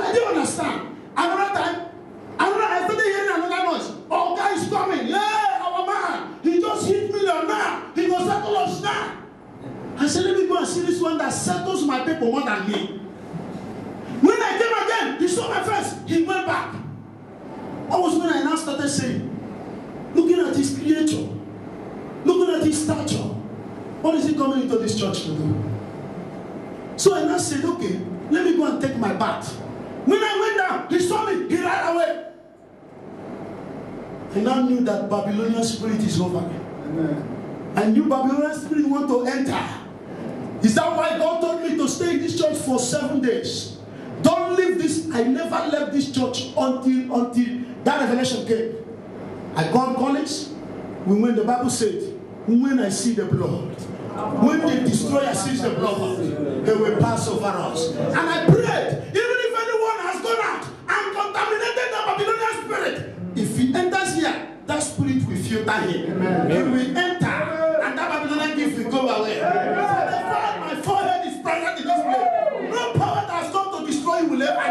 I didn't understand. Another time, I started hearing another noise. Oh, guy is coming. Yeah, our man. He just hit million now. He will settle us now. I said, let me go and see this one that settles my people more than me. When I came again, he saw my face. He went back. That was when I now started saying, looking at his creator, looking at his stature, what is he coming into this church to do? So I now said, okay, let me go and take my bath. When I went down, he saw me, he ran away. I now knew that Babylonian spirit is over me. I knew Babylonian spirit want to enter. Is that why God told me to stay in this church for 7 days? Don't leave this. I never left this church until that revelation came. I gone college. When the Bible said, when I see the blood, when the destroyer sees the blood, he will pass over us. And I prayed, even if anyone has gone out and contaminated the Babylonian spirit, if he enters here, that spirit will filter him. He will enter, and that Babylonian gift will go away. So my forehead is present in this place. No power that has come to destroy you will ever.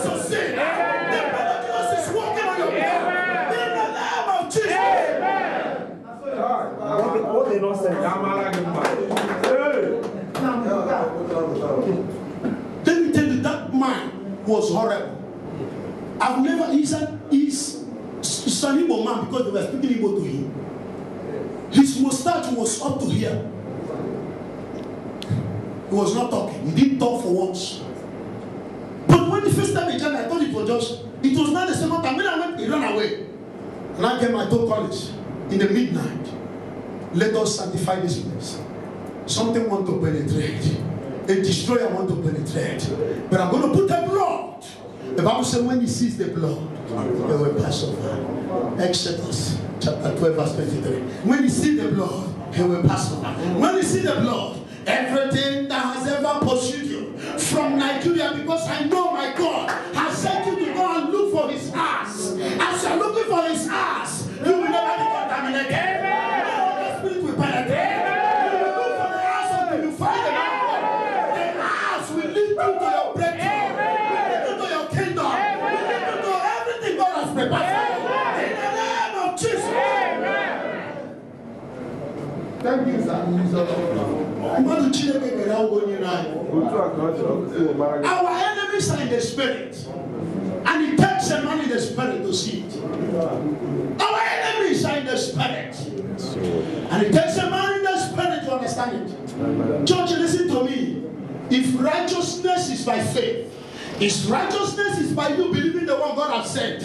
So say, the blood of Jesus is walking on your behalf. In the name of Jesus. What they not say? Let me tell you, that man was horrible. I've never, he's an Igbo man because they were speaking Igbo to him. His mustache was up to here. He was not talking. He didn't talk for once. But when the first time he came, I thought it was not the second time. When I went, he ran away. And I came, I told college in the midnight, let us sanctify this place. Something want to penetrate. A destroyer want to penetrate. But I'm going to put the blood. The Bible says when he sees the blood, they will pass over. Exodus chapter 12 verse 23. When he sees the blood, he will pass over. When he sees the blood, everything that has ever pursued you from Nigeria, because I know my God has sent you to go and look for his ass. As you're looking for his ass, you will never be contaminated. The spirit will penetrate. You will look for the ass until you find the man. The ass will lead you to your breakthrough. Will lead you to your kingdom. Will lead you to everything God has prepared for you. In the name of Jesus. Thank you, sir. Our enemies are in the spirit, and it takes a man in the spirit to see it. Our enemies are in the spirit, and it takes a man in the spirit to understand it. Church, listen to me. If righteousness is by faith, if righteousness is by you believing the one God has sent,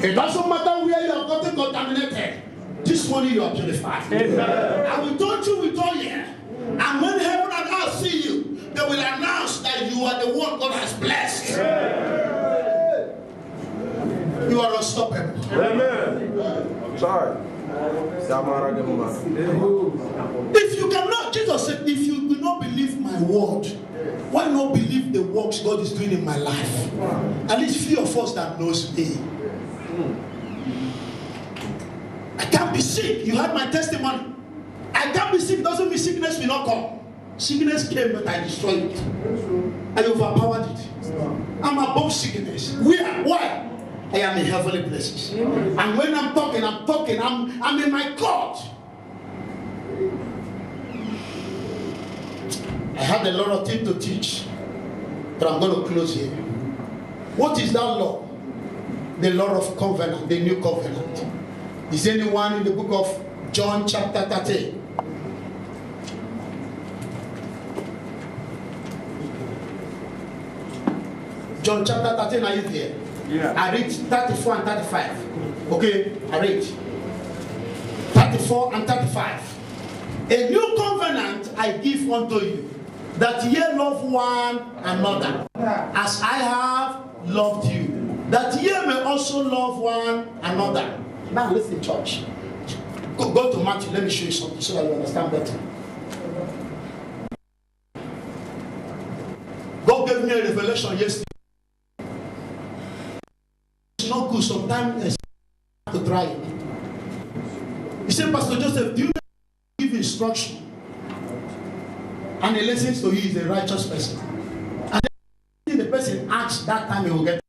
it doesn't matter where you have gotten contaminated. This morning you are purified. I will touch you with oil. And when heaven and earth see you, they will announce that you are the one God has blessed. You are unstoppable. Amen. Sorry. If you cannot, Jesus said, if you do not believe my word, why not believe the works God is doing in my life? At least few of us that knows me. I can't be sick. You heard my testimony. I can't be sick. Doesn't mean sickness will not come. Sickness came, but I destroyed it. I overpowered it. I'm above sickness. Where? Why? I am in heavenly places. And when I'm talking, I'm in my court. I had a lot of things to teach, but I'm going to close here. What is that law? The law of covenant, the new covenant. Is anyone in the book of John chapter 13? John chapter 13, are you there? Yeah. I read 34 and 35. Okay, I read 34 and 35. A new covenant I give unto you, that ye love one another, as I have loved you, that ye may also love one another. Now listen, church. Go to Matthew. Let me show you something so that you understand better. God gave me a revelation yesterday. It's not good. Sometimes to try it. He said, Pastor Joseph, do you give instruction? And he listens to you is a righteous person. And then the person acts ask, that time he will get